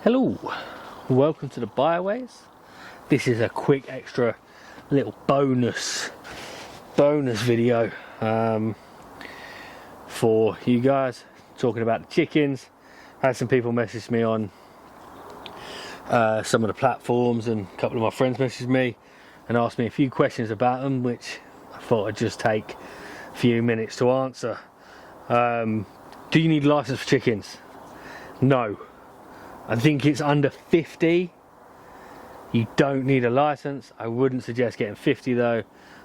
Hello, welcome to the Byways. This is a quick extra little bonus video for you guys, talking about the chickens. I had some people message me on some of the platforms, and a couple of my friends messaged me and asked me a few questions about them, which I thought I'd just take a few minutes to answer. Do you need a license for chickens? No. I think it's under 50. You don't need a license. I wouldn't suggest getting 50 though.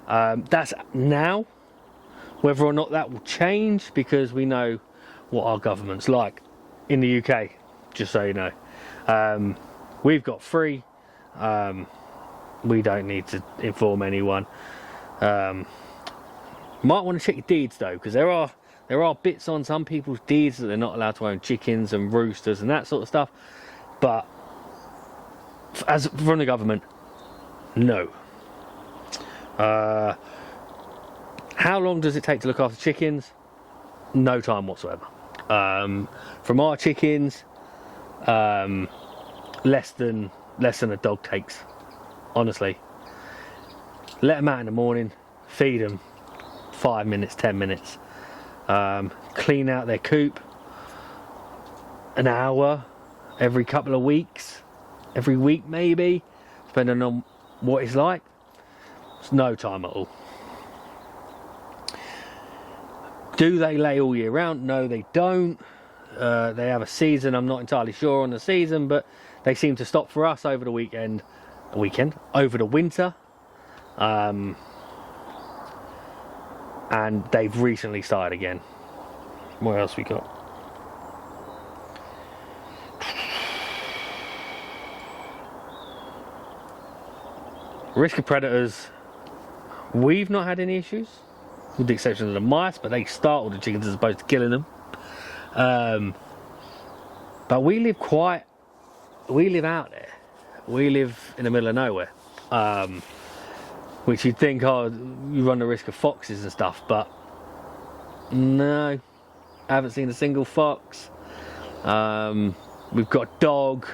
That's now. Whether or not that will change, because we know what our government's like in the UK, just so you know. We've got free. We don't need to inform anyone. Might want to check your deeds though, because there are bits on some people's deeds that they're not allowed to own chickens and roosters and that sort of stuff. But as from the government, no. How long does it take to look after chickens? No time whatsoever. From our chickens, less than a dog takes. Honestly, let them out in the morning, feed them 5 minutes, 10 minutes. Clean out their coop an hour every couple of weeks, every week maybe, depending on what it's like. It's no time at all. Do they lay all year round? No, they don't. They have a season. I'm not entirely sure on the season, but they seem to stop for us over the over the winter. And they've recently started again. What else we got? Risk of predators. We've not had any issues, with the exception of the mice, but they startle the chickens as opposed to killing them. But we live out there. We live in the middle of nowhere. Which you'd think, oh, you run the risk of foxes and stuff, but no, I haven't seen a single fox. We've got a dog.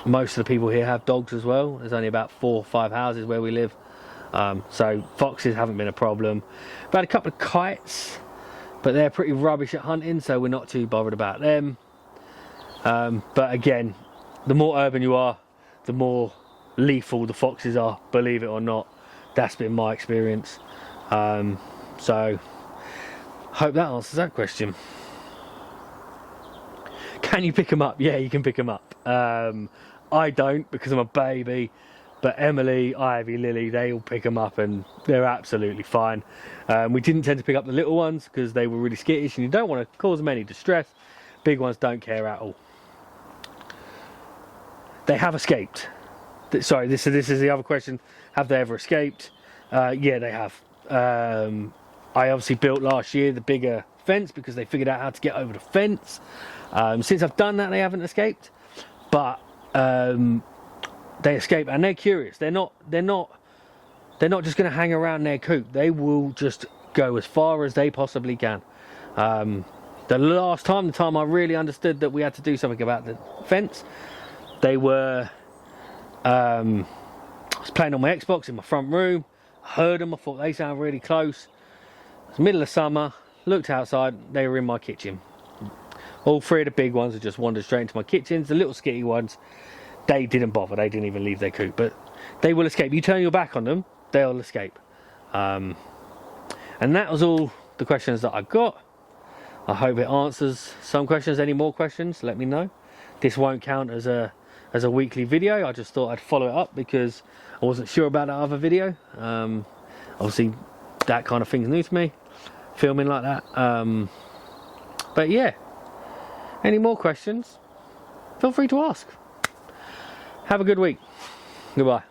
Most of the people here have dogs as well. There's only about 4 or 5 houses where we live, so foxes haven't been a problem. We've had a couple of kites, but they're pretty rubbish at hunting, so we're not too bothered about them. But again, the more urban you are, the more lethal the foxes are, believe it or not. That's been my experience. So hope that answers that question. Can you pick them up? Yeah, you can pick them up. I don't, because I'm a baby, but Emily, Ivy, Lily, they all pick them up and they're absolutely fine. We didn't tend to pick up the little ones because they were really skittish and you don't want to cause them any distress. Big ones don't care at all. They have escaped. Sorry, this is the other question. Have they ever escaped? Yeah, they have. I obviously built last year the bigger fence because they figured out how to get over the fence. Since I've done that, they haven't escaped, but they escape and they're curious. They're not just going to hang around their coop. They will just go as far as they possibly can. The time I really understood that we had to do something about the fence, they were. I was playing on my Xbox in my front room. I heard them. I thought they sound really close. It was middle of summer. Looked outside. They were in my kitchen. All 3 of the big ones had just wandered straight into my kitchens. The little skitty ones, they didn't bother. They didn't even leave their coop. But they will escape. You turn your back on them, they'll escape. And that was all the questions that I got. I hope it answers some questions. Any more questions, let me know. This won't count as a weekly video. I just thought I'd follow it up because I wasn't sure about that other video. Obviously, that kind of thing's new to me, filming like that. But yeah. Any more questions, feel free to ask. Have a good week. Goodbye.